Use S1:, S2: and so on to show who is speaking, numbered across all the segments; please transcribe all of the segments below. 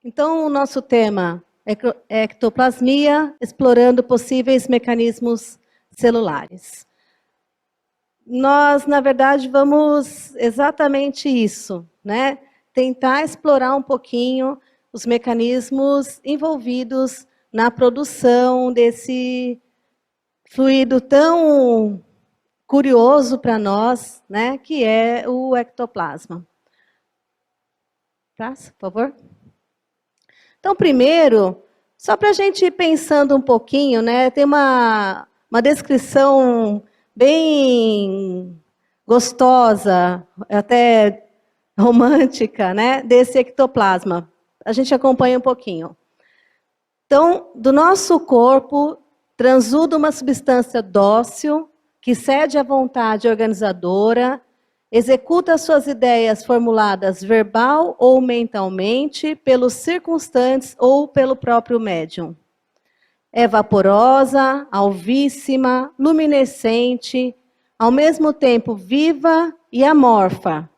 S1: Então, o nosso tema é ectoplasmia, explorando possíveis mecanismos celulares. Nós, na verdade, vamos exatamente isso, né? Tentar explorar um pouquinho os mecanismos envolvidos na produção desse fluido tão curioso para nós, né? Que é o ectoplasma. Próximo, por favor. Então, primeiro, só para a gente ir pensando um pouquinho, né, tem uma descrição bem gostosa, até romântica, né, desse ectoplasma. A gente acompanha um pouquinho. Então, do nosso corpo transuda uma substância dócil que cede à vontade organizadora, executa suas ideias formuladas verbal ou mentalmente pelos circunstantes ou pelo próprio médium. É vaporosa, alvíssima, luminescente, ao mesmo tempo viva e amorfa,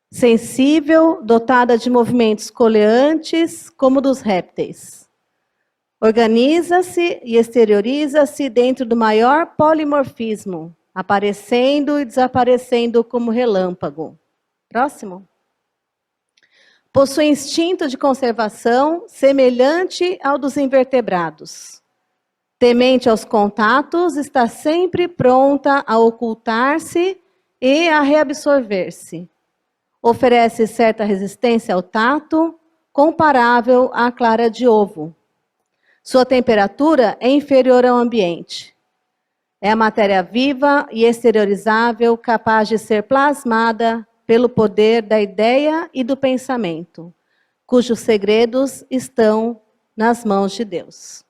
S1: sensível, dotada de movimentos coleantes, como dos répteis. Organiza-se e exterioriza-se dentro do maior polimorfismo, aparecendo e desaparecendo como relâmpago. Próximo. Possui instinto de conservação semelhante ao dos invertebrados. Temente aos contatos, está sempre pronta a ocultar-se e a reabsorver-se. Oferece certa resistência ao tato, comparável à clara de ovo. Sua temperatura é inferior ao ambiente. É a matéria viva e exteriorizável, capaz de ser plasmada pelo poder da ideia e do pensamento, cujos segredos estão nas mãos de Deus.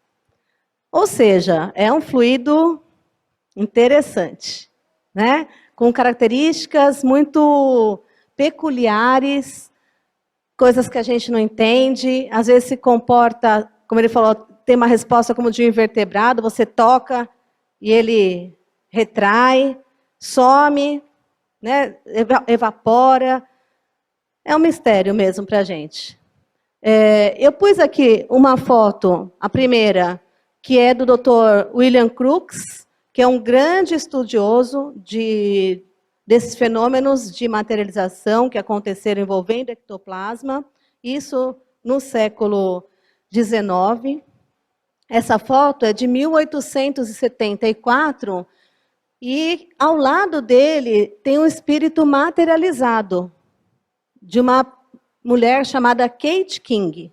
S1: Ou seja, é um fluido interessante, né? Com características muito peculiares, coisas que a gente não entende, às vezes se comporta, como ele falou, tem uma resposta como de um invertebrado, você toca e ele retrai, some, né, evapora. É um mistério mesmo para a gente. Eu pus aqui uma foto, a primeira, que é do Dr. William Crookes, que é um grande estudioso desses fenômenos de materialização que aconteceram envolvendo ectoplasma, isso no século XIX. Essa foto é de 1874, e ao lado dele tem um espírito materializado, de uma mulher chamada Kate King.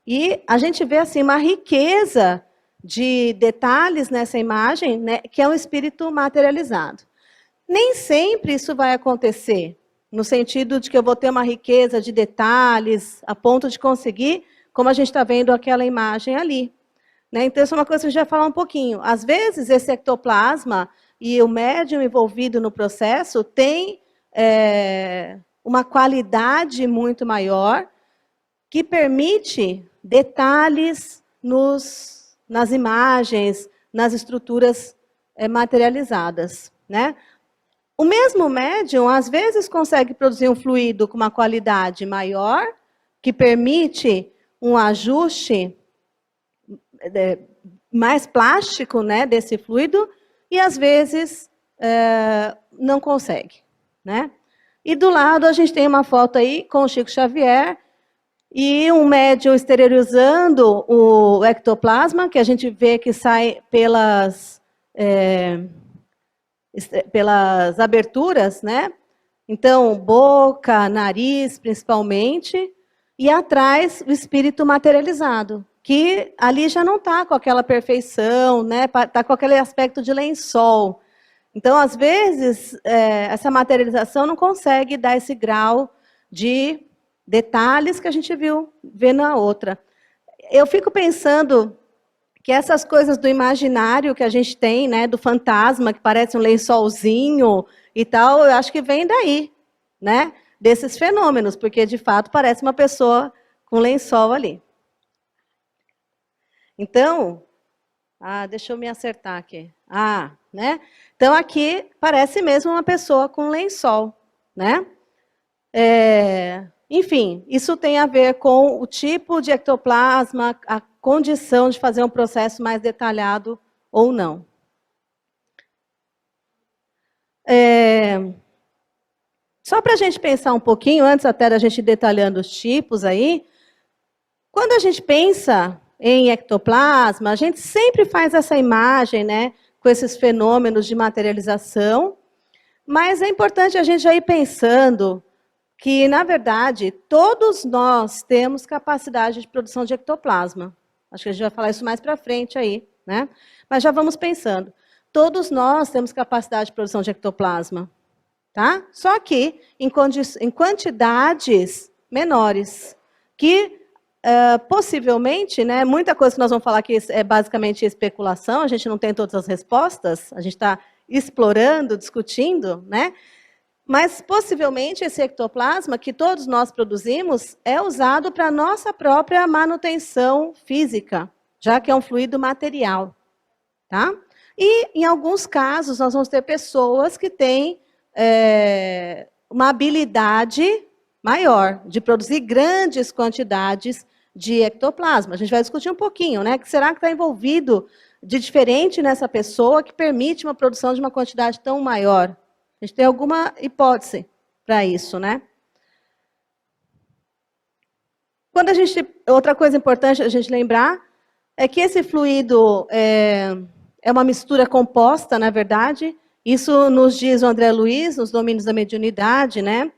S1: E a gente vê assim, uma riqueza de detalhes nessa imagem, né, que é um espírito materializado. Nem sempre isso vai acontecer, no sentido de que eu vou ter uma riqueza de detalhes, a ponto de conseguir, como a gente está vendo aquela imagem ali. Então, isso é uma coisa que a gente vai falar um pouquinho. Às vezes, esse ectoplasma e o médium envolvido no processo tem uma qualidade muito maior que permite detalhes nas imagens, nas estruturas materializadas, né? O mesmo médium, às vezes, consegue produzir um fluido com uma qualidade maior, que permite um ajuste mais plástico, né, desse fluido, e às vezes não consegue, né? E do lado a gente tem uma foto aí com o Chico Xavier e um médium exteriorizando o ectoplasma, que a gente vê que sai pelas aberturas, né? Então, boca, nariz, principalmente, e atrás o espírito materializado, que ali já não está com aquela perfeição, né? Está com aquele aspecto de lençol. Então, às vezes, essa materialização não consegue dar esse grau de detalhes que a gente vê na outra. Eu fico pensando que essas coisas do imaginário que a gente tem, né, do fantasma, que parece um lençolzinho e tal, eu acho que vem daí, né? Desses fenômenos, porque, de fato, parece uma pessoa com lençol ali. Então, deixa eu me acertar aqui. Né? Então, aqui parece mesmo uma pessoa com lençol, né? Enfim, isso tem a ver com o tipo de ectoplasma, a condição de fazer um processo mais detalhado ou não. Só para a gente pensar um pouquinho, antes até da gente ir detalhando os tipos aí, quando a gente pensa em ectoplasma, a gente sempre faz essa imagem, né, com esses fenômenos de materialização, mas é importante a gente já ir pensando que, na verdade, todos nós temos capacidade de produção de ectoplasma. Acho que a gente vai falar isso mais para frente aí, né? Mas já vamos pensando. Todos nós temos capacidade de produção de ectoplasma, tá? Só que em quantidades menores, que possivelmente, né, muita coisa que nós vamos falar aqui é basicamente especulação, a gente não tem todas as respostas, a gente está explorando, discutindo, né? Mas, possivelmente, esse ectoplasma que todos nós produzimos é usado para a nossa própria manutenção física, já que é um fluido material, tá? E, em alguns casos, nós vamos ter pessoas que têm uma habilidade maior de produzir grandes quantidades de ectoplasma. A gente vai discutir um pouquinho, né? O que será que está envolvido de diferente nessa pessoa que permite uma produção de uma quantidade tão maior? A gente tem alguma hipótese para isso, né? Outra coisa importante a gente lembrar é que esse fluido é uma mistura composta, na verdade. Isso nos diz o André Luiz, nos domínios da mediunidade, né?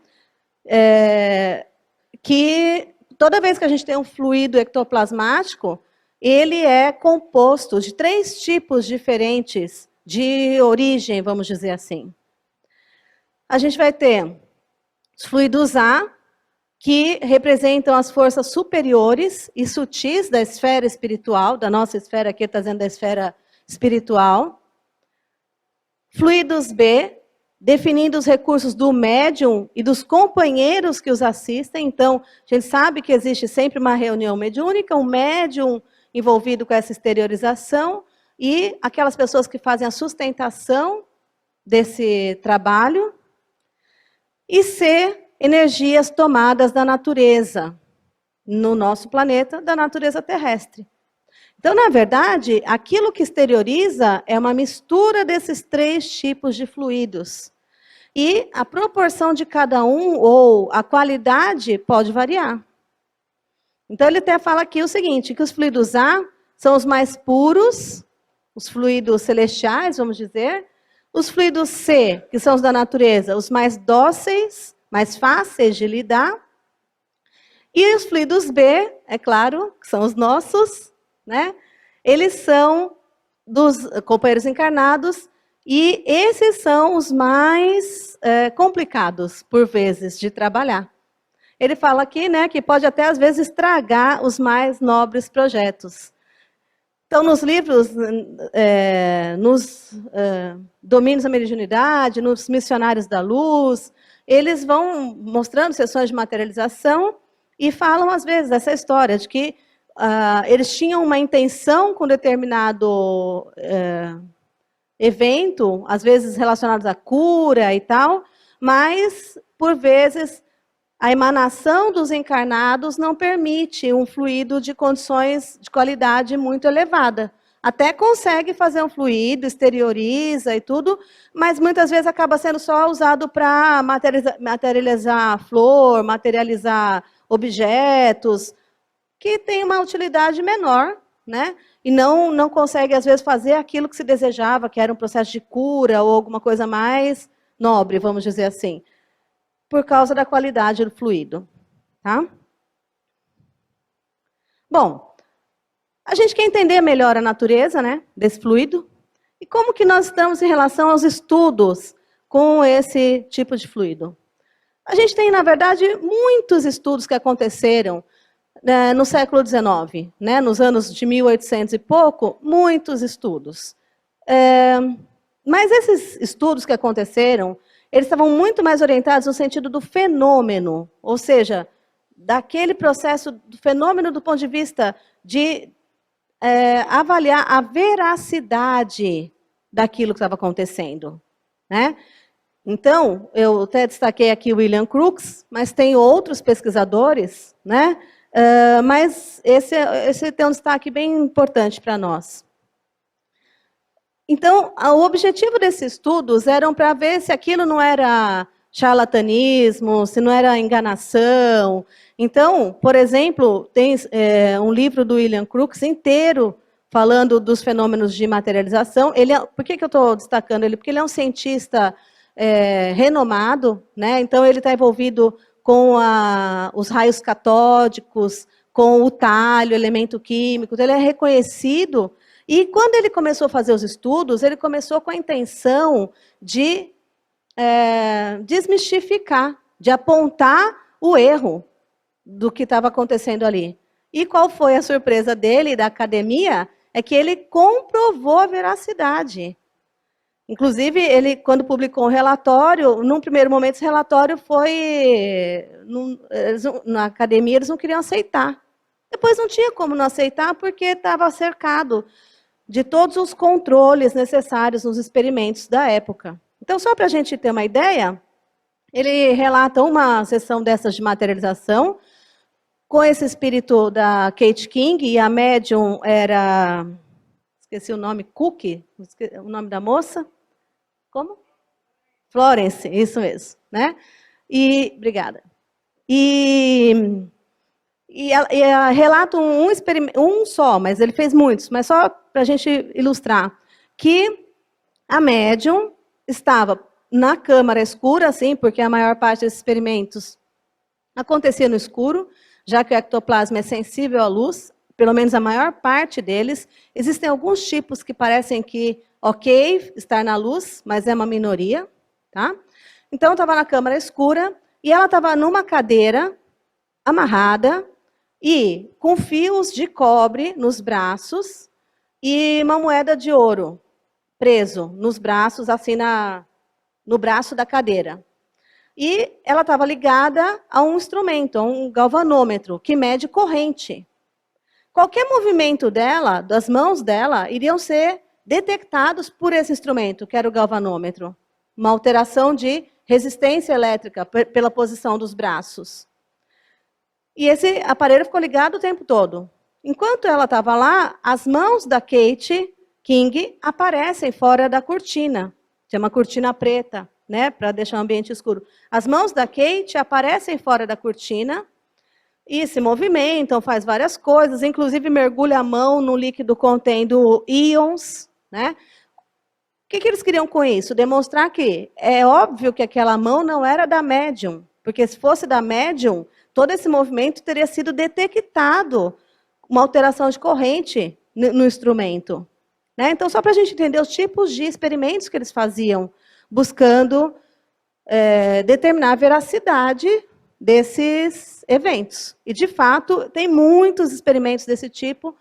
S1: Que toda vez que a gente tem um fluido ectoplasmático, ele é composto de 3 tipos diferentes de origem, vamos dizer assim. A gente vai ter os fluidos A, que representam as forças superiores e sutis da esfera espiritual, da nossa esfera aqui, está dizendo da esfera espiritual. Fluidos B, definindo os recursos do médium e dos companheiros que os assistem. Então, a gente sabe que existe sempre uma reunião mediúnica, um médium envolvido com essa exteriorização e aquelas pessoas que fazem a sustentação desse trabalho. E C, energias tomadas da natureza, no nosso planeta, da natureza terrestre. Então, na verdade, aquilo que exterioriza é uma mistura desses 3 tipos de fluidos. E a proporção de cada um, ou a qualidade, pode variar. Então, ele até fala aqui o seguinte, que os fluidos A são os mais puros, os fluidos celestiais, vamos dizer. Os fluidos C, que são os da natureza, os mais dóceis, mais fáceis de lidar. E os fluidos B, é claro, que são os nossos, né? Eles são dos companheiros encarnados e esses são os mais complicados, por vezes, de trabalhar. Ele fala aqui, né, que pode até, às vezes, estragar os mais nobres projetos. Então, nos livros, nos domínios da mediunidade, nos missionários da luz, eles vão mostrando sessões de materialização e falam, às vezes, dessa história de que eles tinham uma intenção com determinado evento, às vezes relacionados à cura e tal, mas, por vezes, a emanação dos encarnados não permite um fluido de condições de qualidade muito elevada. Até consegue fazer um fluido, exterioriza e tudo, mas muitas vezes acaba sendo só usado para materializar flor, materializar objetos, que tem uma utilidade menor, né? E não consegue, às vezes, fazer aquilo que se desejava, que era um processo de cura ou alguma coisa mais nobre, vamos dizer assim, por causa da qualidade do fluido, tá? Bom, a gente quer entender melhor a natureza, né, desse fluido e como que nós estamos em relação aos estudos com esse tipo de fluido. A gente tem, na verdade, muitos estudos que aconteceram no século XIX, né, nos anos de 1800 e pouco, muitos estudos. Mas esses estudos que aconteceram, eles estavam muito mais orientados no sentido do fenômeno, ou seja, daquele processo do fenômeno do ponto de vista de avaliar a veracidade daquilo que estava acontecendo, né? Então, eu até destaquei aqui o William Crookes, mas tem outros pesquisadores, né? Mas esse tem um destaque bem importante para nós. Então, o objetivo desses estudos eram para ver se aquilo não era charlatanismo, se não era enganação. Então, por exemplo, tem um livro do William Crookes inteiro falando dos fenômenos de materialização. Por que eu estou destacando ele? Porque ele é um cientista renomado, né? Então ele está envolvido com os raios catódicos, com o talho, elemento químico. Então, ele é reconhecido. E quando ele começou a fazer os estudos, ele começou com a intenção de desmistificar, de apontar o erro do que estava acontecendo ali. E qual foi a surpresa dele e da academia? É que ele comprovou a veracidade. Inclusive, ele, quando publicou um relatório, num primeiro momento, esse relatório foi... na academia, eles não queriam aceitar. Depois não tinha como não aceitar, porque estava cercado de todos os controles necessários nos experimentos da época. Então, só para a gente ter uma ideia, ele relata uma sessão dessas de materialização, com esse espírito da Kate King, e a médium era... Esqueci o nome, Cook, o nome da moça. Como? Florence, isso mesmo, né? Obrigada. E ela relata um experimento, um só, mas ele fez muitos, mas só para a gente ilustrar, que a médium estava na câmara escura, assim, porque a maior parte desses experimentos acontecia no escuro, já que o ectoplasma é sensível à luz, pelo menos a maior parte deles. Existem alguns tipos que parecem que, ok, estar na luz, mas é uma minoria, tá? Então, estava na câmara escura, e ela estava numa cadeira, amarrada, e com fios de cobre nos braços, e uma moeda de ouro preso nos braços, assim, no braço da cadeira. E ela estava ligada a um instrumento, a um galvanômetro, que mede corrente. Qualquer movimento dela, das mãos dela, iriam ser detectados por esse instrumento, que era o galvanômetro. Uma alteração de resistência elétrica pela posição dos braços. E esse aparelho ficou ligado o tempo todo. Enquanto ela estava lá, as mãos da Kate King aparecem fora da cortina. Tem uma cortina preta, né, para deixar o ambiente escuro. As mãos da Kate aparecem fora da cortina e se movimentam, faz várias coisas, inclusive mergulha a mão no líquido contendo íons, né? O que eles queriam com isso? Demonstrar que é óbvio que aquela mão não era da médium, porque se fosse da médium, todo esse movimento teria sido detectado, uma alteração de corrente no instrumento. Né? Então, só para a gente entender os tipos de experimentos que eles faziam, buscando determinar a veracidade desses eventos. E, de fato, tem muitos experimentos desse tipo,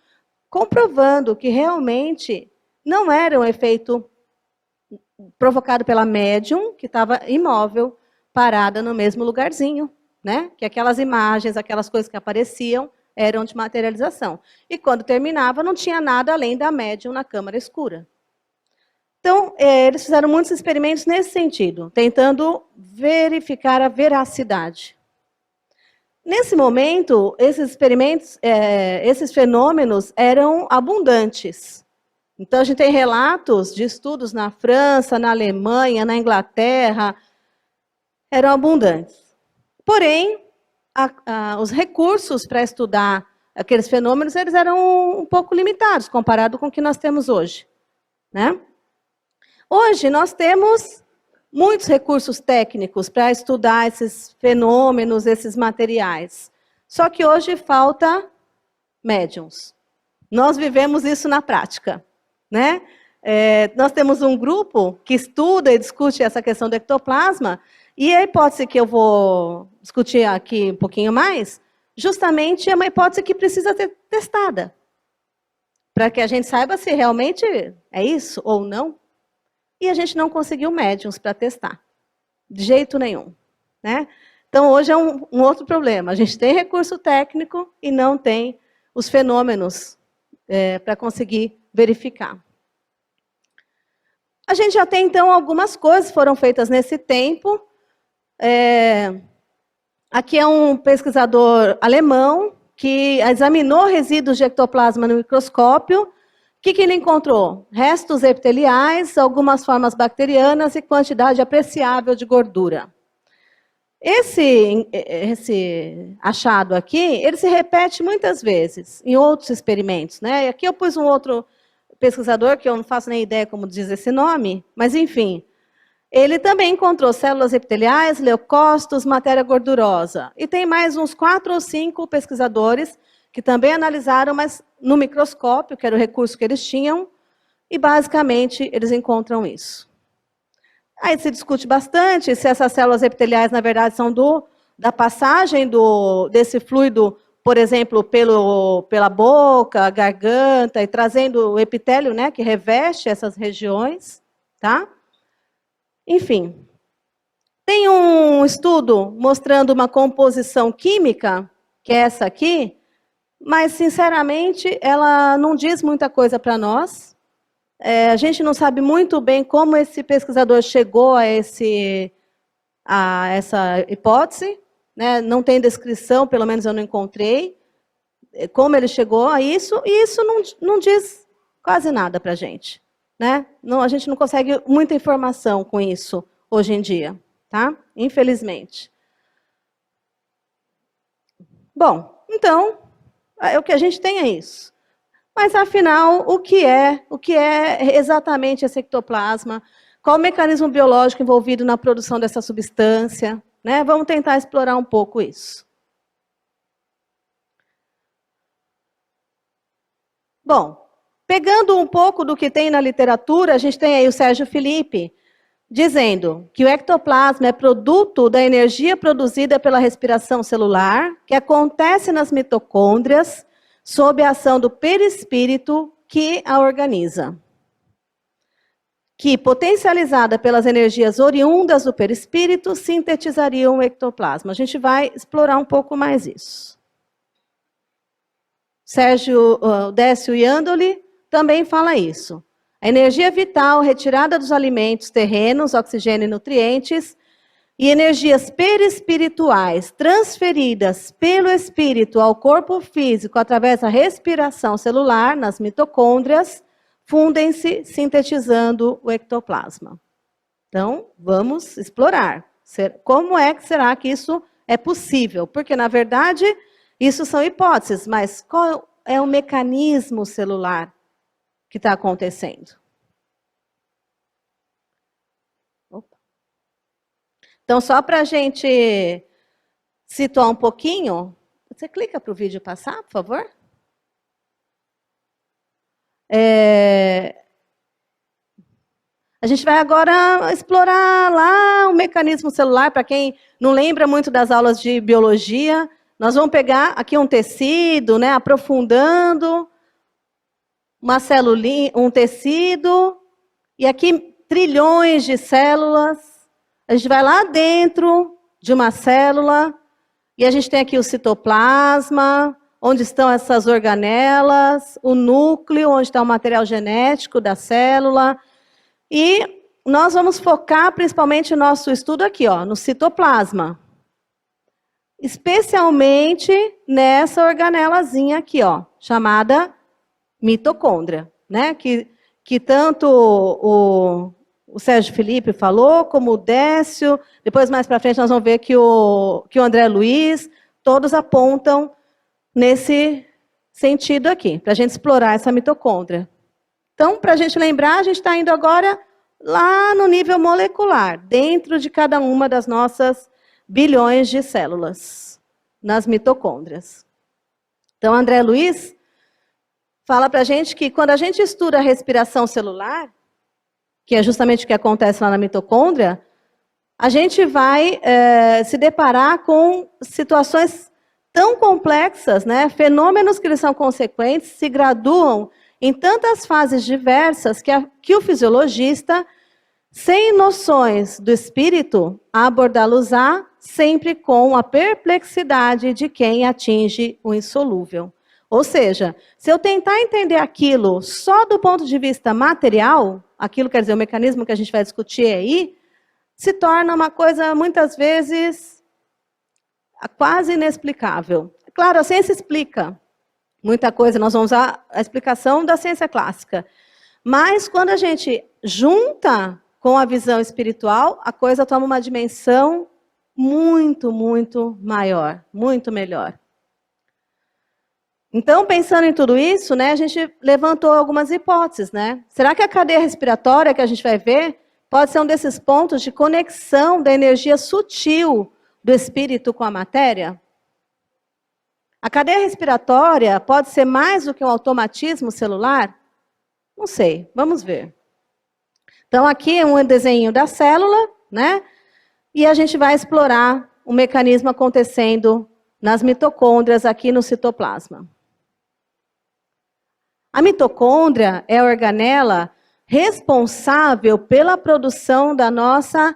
S1: comprovando que realmente não era um efeito provocado pela médium, que estava imóvel, parada no mesmo lugarzinho. Né? Que aquelas imagens, aquelas coisas que apareciam, eram de materialização. E quando terminava, não tinha nada além da médium na câmara escura. Então, eles fizeram muitos experimentos nesse sentido, tentando verificar a veracidade. Nesse momento, esses experimentos, esses fenômenos eram abundantes. Então, a gente tem relatos de estudos na França, na Alemanha, na Inglaterra, eram abundantes. Porém, os recursos para estudar aqueles fenômenos, eles eram um pouco limitados, comparado com o que nós temos hoje. Né? Hoje, nós temos muitos recursos técnicos para estudar esses fenômenos, esses materiais. Só que hoje falta médiums. Nós vivemos isso na prática. Né? Nós temos um grupo que estuda e discute essa questão do ectoplasma, e a hipótese que eu vou discutir aqui um pouquinho mais, justamente é uma hipótese que precisa ser testada, para que a gente saiba se realmente é isso ou não. E a gente não conseguiu médiums para testar, de jeito nenhum. Né? Então, hoje é um outro problema. A gente tem recurso técnico e não tem os fenômenos para conseguir verificar. A gente já tem, então, algumas coisas que foram feitas nesse tempo. Aqui é um pesquisador alemão que examinou resíduos de ectoplasma no microscópio. O que ele encontrou? Restos epiteliais, algumas formas bacterianas e quantidade apreciável de gordura. Esse achado aqui, ele se repete muitas vezes em outros experimentos, né? E aqui eu pus um outro pesquisador, que eu não faço nem ideia como diz esse nome, mas enfim, ele também encontrou células epiteliais, leucócitos, matéria gordurosa. E tem mais uns 4 ou 5 pesquisadores que também analisaram, mas no microscópio, que era o recurso que eles tinham, e basicamente eles encontram isso. Aí se discute bastante se essas células epiteliais, na verdade, são da passagem desse fluido, por exemplo, pela boca, garganta, e trazendo o epitélio, né, que reveste essas regiões, tá? Enfim, tem um estudo mostrando uma composição química, que é essa aqui, mas, sinceramente, ela não diz muita coisa para nós. A gente não sabe muito bem como esse pesquisador chegou a essa hipótese, né? Não tem descrição, pelo menos eu não encontrei, como ele chegou a isso, e isso não diz quase nada para a gente. Né? Não, a gente não consegue muita informação com isso hoje em dia, tá? Infelizmente. Bom, então, o que a gente tem é isso. Mas, afinal, o que é exatamente esse ectoplasma? Qual o mecanismo biológico envolvido na produção dessa substância? Né? Vamos tentar explorar um pouco isso. Bom, pegando um pouco do que tem na literatura, a gente tem aí o Sérgio Felipe, dizendo que o ectoplasma é produto da energia produzida pela respiração celular, que acontece nas mitocôndrias, sob a ação do perispírito que a organiza. Que, potencializada pelas energias oriundas do perispírito, sintetizariam o ectoplasma. A gente vai explorar um pouco mais isso. Sérgio Décio Iandoli também fala isso. A energia vital retirada dos alimentos terrenos, oxigênio e nutrientes, e energias perispirituais transferidas pelo espírito ao corpo físico através da respiração celular nas mitocôndrias, fundem-se sintetizando o ectoplasma. Então, vamos explorar. Como é que será que isso é possível? Porque, na verdade, isso são hipóteses, mas qual é o mecanismo celular que está acontecendo? Então, só para a gente situar um pouquinho, você clica para o vídeo passar, por favor? A gente vai agora explorar lá o mecanismo celular, para quem não lembra muito das aulas de biologia. Nós vamos pegar aqui um tecido, né, aprofundando, uma celulinha, um tecido, e aqui trilhões de células. A gente vai lá dentro de uma célula, e a gente tem aqui o citoplasma, onde estão essas organelas, o núcleo, onde está o material genético da célula. E nós vamos focar principalmente o nosso estudo aqui, ó, no citoplasma. Especialmente nessa organelazinha aqui, ó, chamada mitocôndria, né? Que tanto o Sérgio Felipe falou, como o Décio, depois mais para frente nós vamos ver que o André Luiz, todos apontam nesse sentido aqui, para a gente explorar essa mitocôndria. Então, para a gente lembrar, a gente está indo agora lá no nível molecular, dentro de cada uma das nossas bilhões de células, nas mitocôndrias. Então, André Luiz fala para a gente que quando a gente estuda a respiração celular, que é justamente o que acontece lá na mitocôndria, a gente vai se deparar com situações tão complexas, né? Fenômenos que eles são consequentes, se graduam em tantas fases diversas que o fisiologista, sem noções do espírito, abordá-los-á sempre com a perplexidade de quem atinge o insolúvel. Ou seja, se eu tentar entender aquilo só do ponto de vista material, aquilo quer dizer, o mecanismo que a gente vai discutir aí, se torna uma coisa, muitas vezes, quase inexplicável. Claro, a ciência explica muita coisa, nós vamos usar a explicação da ciência clássica. Mas, quando a gente junta com a visão espiritual, a coisa toma uma dimensão muito, muito maior, muito melhor. Então, pensando em tudo isso, né, a gente levantou algumas hipóteses, né? Será que a cadeia respiratória que a gente vai ver pode ser um desses pontos de conexão da energia sutil do espírito com a matéria? A cadeia respiratória pode ser mais do que um automatismo celular? Não sei, vamos ver. Então, aqui é um desenho da célula, né? E a gente vai explorar o mecanismo acontecendo nas mitocôndrias aqui no citoplasma. A mitocôndria é a organela responsável pela produção da nossa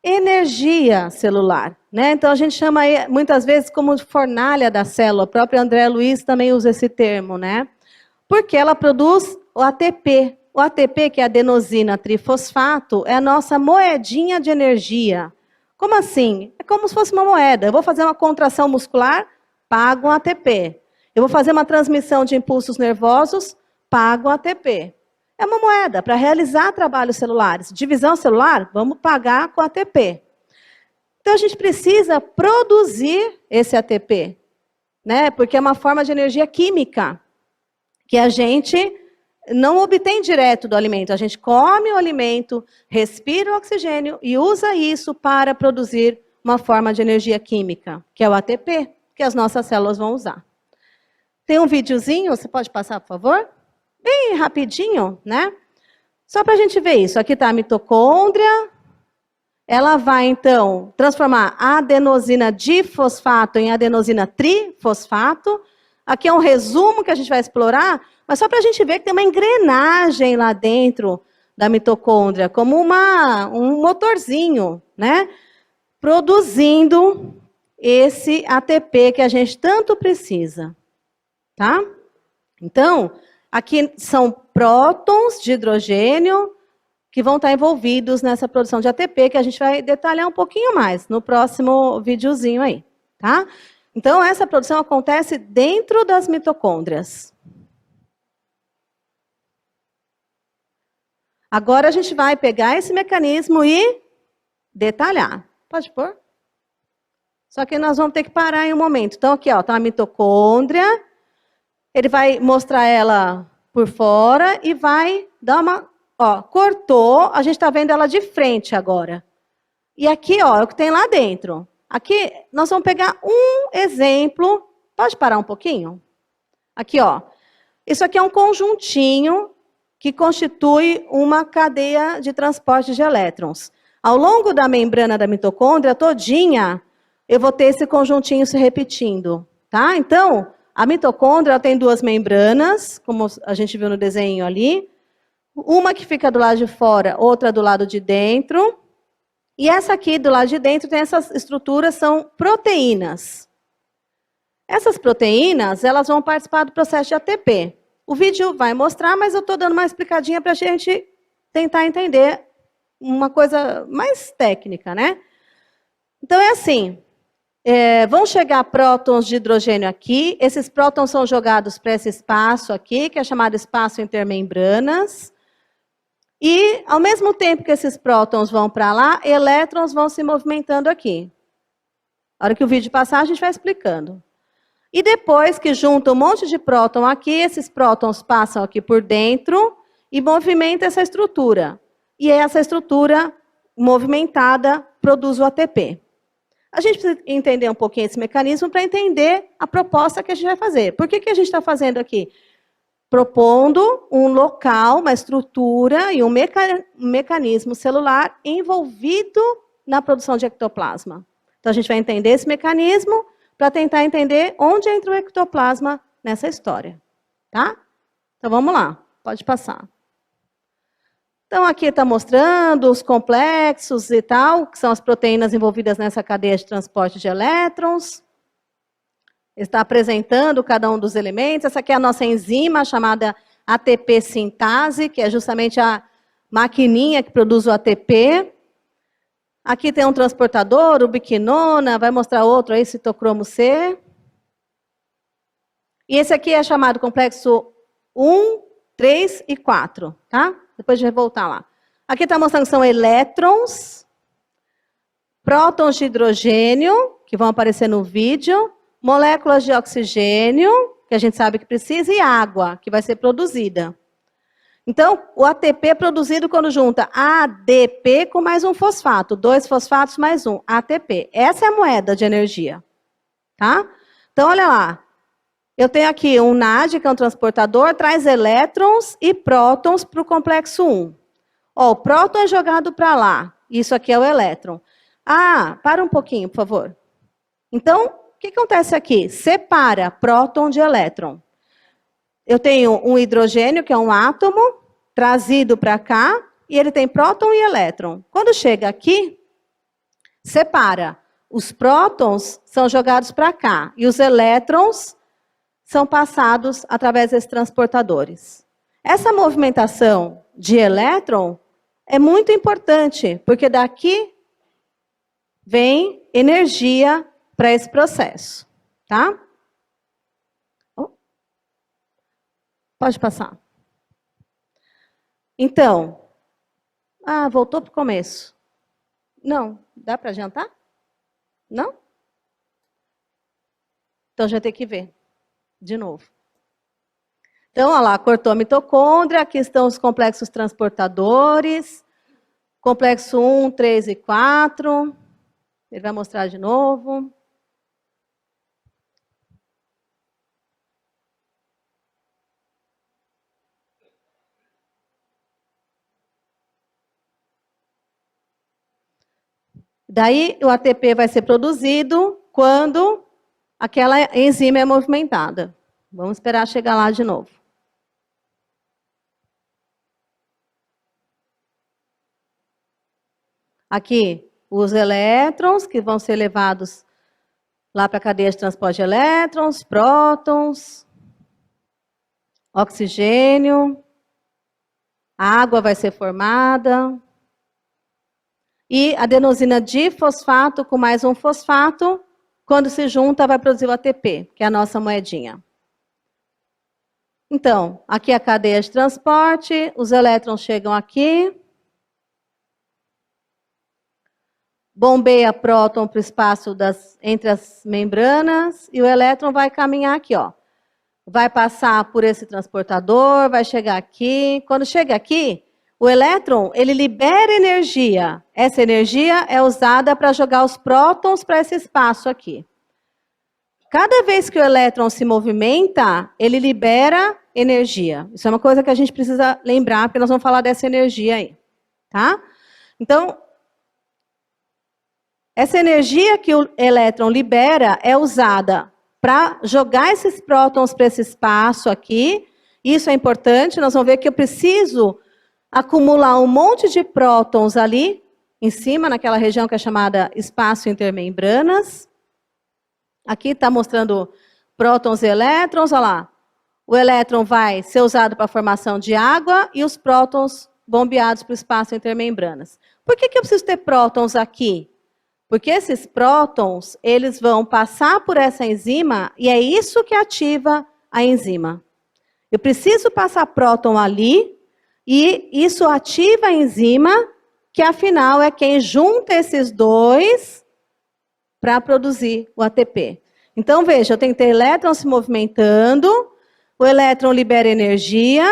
S1: energia celular, né? Então, a gente chama muitas vezes como fornalha da célula. O próprio André Luiz também usa esse termo, né? Porque ela produz o ATP. O ATP, que é adenosina trifosfato, é a nossa moedinha de energia. Como assim? É como se fosse uma moeda. Eu vou fazer uma contração muscular, pago um ATP. Eu vou fazer uma transmissão de impulsos nervosos, pago um ATP. É uma moeda para realizar trabalhos celulares. Divisão celular, vamos pagar com ATP. Então, a gente precisa produzir esse ATP, né? Porque é uma forma de energia química que a gente não obtém direto do alimento. A gente come o alimento, respira o oxigênio e usa isso para produzir uma forma de energia química, que é o ATP, que as nossas células vão usar. Tem um videozinho, você pode passar, por favor? Bem rapidinho, né? Só para a gente ver isso. Aqui está a mitocôndria. Ela vai, então, transformar a adenosina difosfato em adenosina trifosfato. Aqui é um resumo que a gente vai explorar, mas só para a gente ver que tem uma engrenagem lá dentro da mitocôndria, como um motorzinho, né? Produzindo esse ATP que a gente tanto precisa, tá? Então, aqui são prótons de hidrogênio que vão estar envolvidos nessa produção de ATP, que a gente vai detalhar um pouquinho mais no próximo videozinho aí, tá? Então, essa produção acontece dentro das mitocôndrias. Agora, a gente vai pegar esse mecanismo e detalhar. Pode pôr? Só que nós vamos ter que parar em um momento. Então, aqui, ó, está a mitocôndria. Ele vai mostrar ela por fora e vai dar uma... Ó, cortou, a gente está vendo ela de frente agora. E aqui, ó, é o que tem lá dentro. Aqui, nós vamos pegar um exemplo. Pode parar um pouquinho? Aqui, ó. Isso aqui é um conjuntinho que constitui uma cadeia de transporte de elétrons. Ao longo da membrana da mitocôndria todinha, eu vou ter esse conjuntinho se repetindo, tá? Então, a mitocôndria tem duas membranas, como a gente viu no desenho ali. Uma que fica do lado de fora, outra do lado de dentro. E essa aqui, do lado de dentro, tem essas estruturas, são proteínas. Essas proteínas, elas vão participar do processo de ATP. O vídeo vai mostrar, mas eu estou dando uma explicadinha para a gente tentar entender uma coisa mais técnica, né? Então, é assim, vão chegar prótons de hidrogênio aqui, esses prótons são jogados para esse espaço aqui, que é chamado espaço intermembranas. E, ao mesmo tempo que esses prótons vão para lá, elétrons vão se movimentando aqui. Na hora que o vídeo passar, a gente vai explicando. E depois que junta um monte de próton aqui, esses prótons passam aqui por dentro e movimentam essa estrutura. E essa estrutura movimentada produz o ATP. A gente precisa entender um pouquinho esse mecanismo para entender a proposta que a gente vai fazer. Por que a gente está fazendo aqui? Propondo um local, uma estrutura e um mecanismo celular envolvido na produção de ectoplasma. Então, a gente vai entender esse mecanismo para tentar entender onde entra o ectoplasma nessa história. Tá? Então, vamos lá. Pode passar. Então, aqui está mostrando os complexos e tal, que são as proteínas envolvidas nessa cadeia de transporte de elétrons. Está apresentando cada um dos elementos. Essa aqui é a nossa enzima, chamada ATP sintase, que é justamente a maquininha que produz o ATP. Aqui tem um transportador, ubiquinona, vai mostrar outro aí, citocromo C. E esse aqui é chamado complexo 1, 3 e 4, tá? Depois de voltar lá. Aqui está mostrando que são elétrons, prótons de hidrogênio, que vão aparecer no vídeo, moléculas de oxigênio, que a gente sabe que precisa, e água, que vai ser produzida. Então, o ATP é produzido quando junta ADP com mais um fosfato, 2 fosfatos mais um, ATP. Essa é a moeda de energia, tá? Então, olha lá. Eu tenho aqui um NAD, que é um transportador, traz elétrons e prótons para o complexo 1. Ó, o próton é jogado para lá. Isso aqui é o elétron. Ah, para um pouquinho, por favor. Então, o que acontece aqui? Separa próton de elétron. Eu tenho um hidrogênio, que é um átomo, trazido para cá, e ele tem próton e elétron. Quando chega aqui, separa. Os prótons são jogados para cá, e os elétrons são passados através desses transportadores. Essa movimentação de elétron é muito importante, porque daqui vem energia para esse processo, tá? Pode passar. Então, voltou para o começo. Não, dá para adiantar? Não? Então já tem que ver. De novo. Então, olha lá, cortou a mitocôndria, aqui estão os complexos transportadores, complexo 1, 3 e 4. Ele vai mostrar de novo. Daí, o ATP vai ser produzido quando aquela enzima é movimentada. Vamos esperar chegar lá de novo. Aqui, os elétrons que vão ser levados lá para a cadeia de transporte de elétrons, prótons, oxigênio, a água vai ser formada. E adenosina difosfato com mais um fosfato, quando se junta, vai produzir o ATP, que é a nossa moedinha. Então, aqui é a cadeia de transporte, os elétrons chegam aqui, bombeia próton para o espaço entre as membranas, e o elétron vai caminhar aqui, ó. Vai passar por esse transportador, vai chegar aqui. Quando chega aqui, o elétron, ele libera energia. Essa energia é usada para jogar os prótons para esse espaço aqui. Cada vez que o elétron se movimenta, ele libera energia. Isso é uma coisa que a gente precisa lembrar, porque nós vamos falar dessa energia aí, tá? Então, essa energia que o elétron libera é usada para jogar esses prótons para esse espaço aqui. Isso é importante, nós vamos ver que eu preciso acumular um monte de prótons ali, em cima, naquela região que é chamada espaço intermembranas. Aqui está mostrando prótons e elétrons, olha lá. O elétron vai ser usado para a formação de água e os prótons bombeados para o espaço intermembranas. Por que eu preciso ter prótons aqui? Porque esses prótons, eles vão passar por essa enzima e é isso que ativa a enzima. Eu preciso passar próton ali e isso ativa a enzima, que afinal é quem junta esses dois para produzir o ATP. Então, veja, eu tenho que ter elétron se movimentando, o elétron libera energia,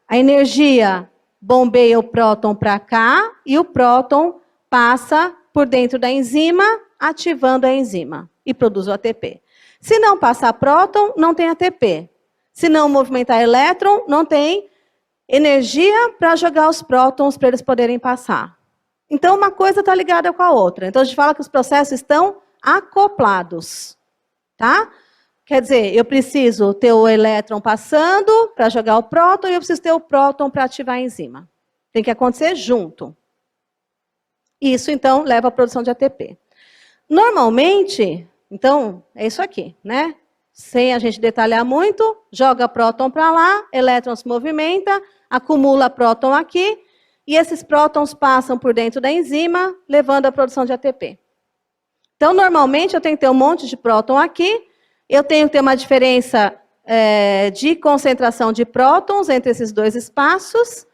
S1: a energia bombeia o próton para cá e o próton passa por dentro da enzima, ativando a enzima e produz o ATP. Se não passar próton, não tem ATP. Se não movimentar elétron, não tem energia para jogar os prótons para eles poderem passar. Então, uma coisa está ligada com a outra. Então, a gente fala que os processos estão acoplados, tá? Quer dizer, eu preciso ter o elétron passando para jogar o próton e eu preciso ter o próton para ativar a enzima. Tem que acontecer junto. Isso, então, leva à produção de ATP. Normalmente, então, é isso aqui, né? Sem a gente detalhar muito, joga próton para lá, elétron se movimenta, acumula próton aqui, e esses prótons passam por dentro da enzima, levando à produção de ATP. Então, normalmente, eu tenho que ter um monte de próton aqui, eu tenho que ter uma diferença de concentração de prótons entre esses dois espaços,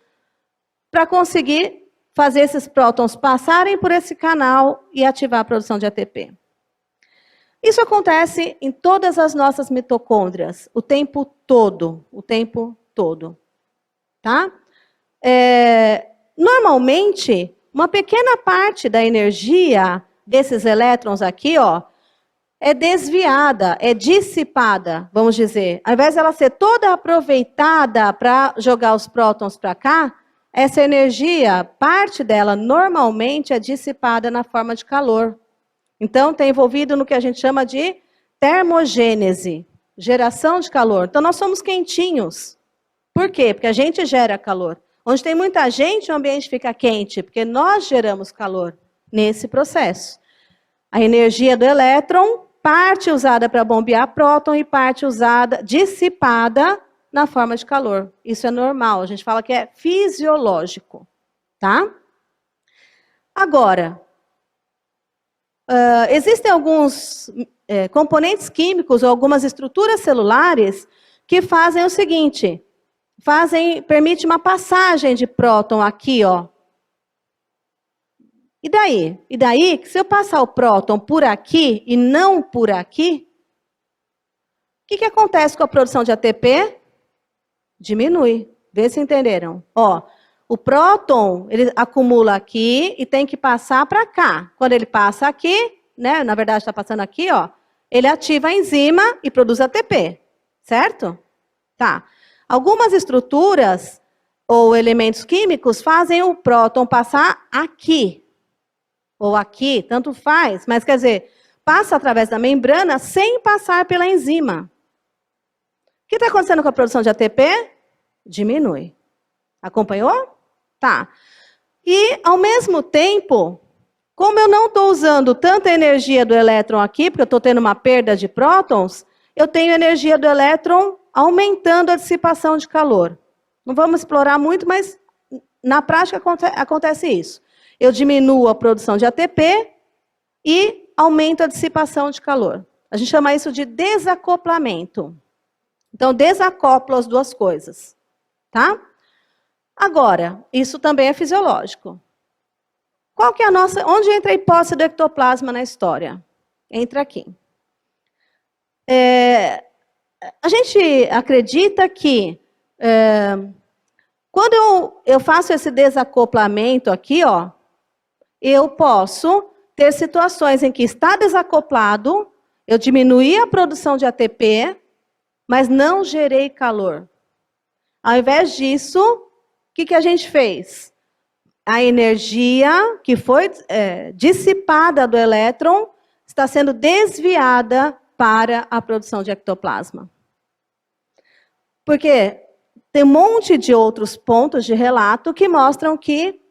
S1: para conseguir fazer esses prótons passarem por esse canal e ativar a produção de ATP. Isso acontece em todas as nossas mitocôndrias, o tempo todo, tá? Normalmente, uma pequena parte da energia desses elétrons aqui, ó, é desviada, é dissipada, vamos dizer. Ao invés dela ser toda aproveitada para jogar os prótons para cá, essa energia, parte dela, normalmente é dissipada na forma de calor. Então, está envolvido no que a gente chama de termogênese, geração de calor. Então, nós somos quentinhos. Por quê? Porque a gente gera calor. Onde tem muita gente, o ambiente fica quente, porque nós geramos calor nesse processo. A energia do elétron, parte usada para bombear próton e parte usada, dissipada na forma de calor. Isso é normal, a gente fala que é fisiológico, tá? Agora, existem alguns componentes químicos ou algumas estruturas celulares que fazem o seguinte, permite uma passagem de próton aqui, ó. E daí? E daí, se eu passar o próton por aqui e não por aqui, o que acontece com a produção de ATP? Diminui. Vê se entenderam. Ó, o próton, ele acumula aqui e tem que passar para cá. Quando ele passa aqui, né, na verdade está passando aqui, ó, ele ativa a enzima e produz ATP, certo? Tá. Algumas estruturas ou elementos químicos fazem o próton passar aqui. Ou aqui, tanto faz, mas quer dizer, passa através da membrana sem passar pela enzima. O que está acontecendo com a produção de ATP? Diminui. Acompanhou? Tá. E, ao mesmo tempo, como eu não estou usando tanta energia do elétron aqui, porque eu estou tendo uma perda de prótons, eu tenho energia do elétron aumentando a dissipação de calor. Não vamos explorar muito, mas na prática acontece isso. Eu diminuo a produção de ATP e aumento a dissipação de calor. A gente chama isso de desacoplamento. Então, desacopla as duas coisas, tá? Agora, isso também é fisiológico. Qual que é a nossa... Onde entra a hipótese do ectoplasma na história? Entra aqui. A gente acredita que quando eu faço esse desacoplamento aqui, ó, eu posso ter situações em que está desacoplado, eu diminuí a produção de ATP, mas não gerei calor. Ao invés disso, o que a gente fez? A energia que foi dissipada do elétron está sendo desviada para a produção de ectoplasma. Porque tem um monte de outros pontos de relato que mostram que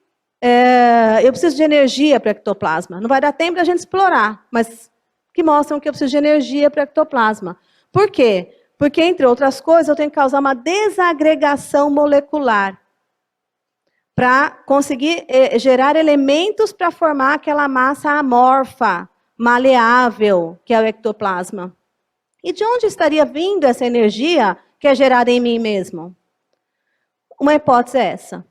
S1: eu preciso de energia para o ectoplasma. Não vai dar tempo da gente explorar, mas que mostram que eu preciso de energia para o ectoplasma. Por quê? Porque, entre outras coisas, eu tenho que causar uma desagregação molecular para conseguir gerar elementos para formar aquela massa amorfa, maleável, que é o ectoplasma. E de onde estaria vindo essa energia que é gerada em mim mesmo? Uma hipótese é essa,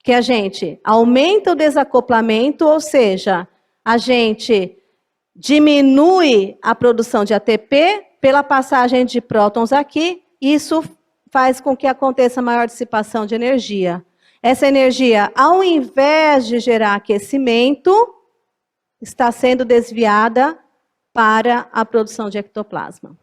S1: que a gente aumenta o desacoplamento, ou seja, a gente diminui a produção de ATP pela passagem de prótons aqui, isso faz com que aconteça maior dissipação de energia. Essa energia, ao invés de gerar aquecimento, está sendo desviada para a produção de ectoplasma.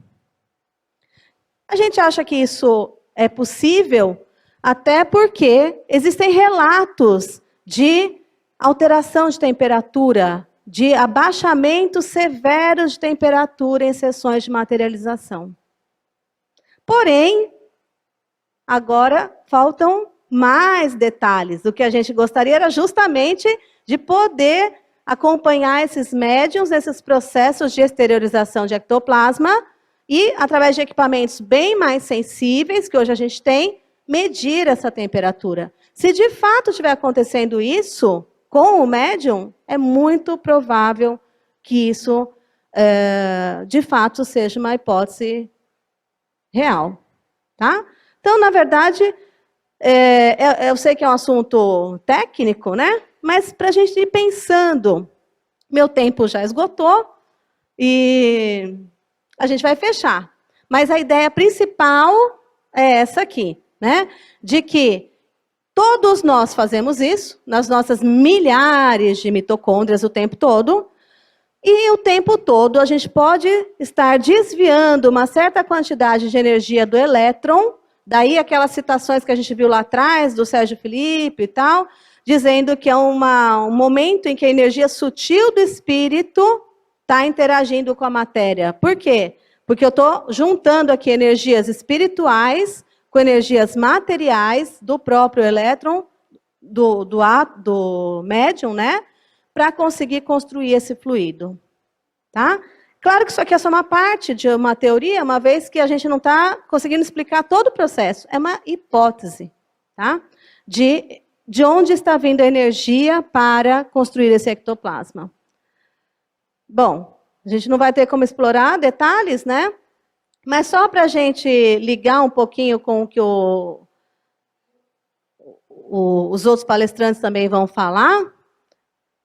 S1: A gente acha que isso é possível, até porque existem relatos de alteração de temperatura, de abaixamentos severos de temperatura em sessões de materialização. Porém, agora faltam mais detalhes. O que a gente gostaria era justamente de poder acompanhar esses médiums, esses processos de exteriorização de ectoplasma e, através de equipamentos bem mais sensíveis, que hoje a gente tem, medir essa temperatura. Se de fato estiver acontecendo isso com o médium, é muito provável que isso, de fato, seja uma hipótese real. Tá? Então, na verdade, eu sei que é um assunto técnico, né? Mas para a gente ir pensando, meu tempo já esgotou e a gente vai fechar. Mas a ideia principal é essa aqui, né? De que todos nós fazemos isso, nas nossas milhares de mitocôndrias o tempo todo, e o tempo todo a gente pode estar desviando uma certa quantidade de energia do elétron, daí aquelas citações que a gente viu lá atrás, do Sérgio Felipe e tal, dizendo que é um momento em que a energia sutil do espírito está interagindo com a matéria. Por quê? Porque eu estou juntando aqui energias espirituais com energias materiais do próprio elétron, do médium, né? Para conseguir construir esse fluido. Tá? Claro que isso aqui é só uma parte de uma teoria, uma vez que a gente não está conseguindo explicar todo o processo. É uma hipótese, tá? De onde está vindo a energia para construir esse ectoplasma. Bom, a gente não vai ter como explorar detalhes, né? Mas só para a gente ligar um pouquinho com o que os outros palestrantes também vão falar,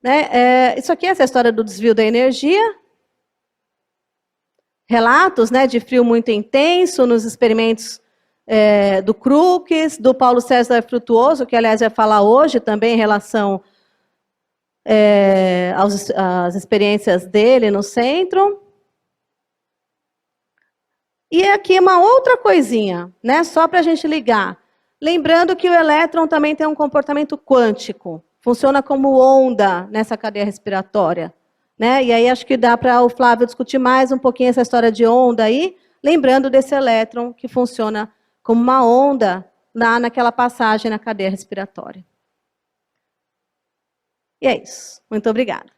S1: né? Isso aqui é essa história do desvio da energia. Relatos, né, de frio muito intenso nos experimentos do Crookes, do Paulo César Frutuoso, que aliás vai falar hoje também em relação às experiências dele no centro. E aqui uma outra coisinha, né, só para a gente ligar. Lembrando que o elétron também tem um comportamento quântico, funciona como onda nessa cadeia respiratória. Né? E aí acho que dá para o Flávio discutir mais um pouquinho essa história de onda aí, lembrando desse elétron que funciona como uma onda naquela passagem na cadeia respiratória. E é isso. Muito obrigada.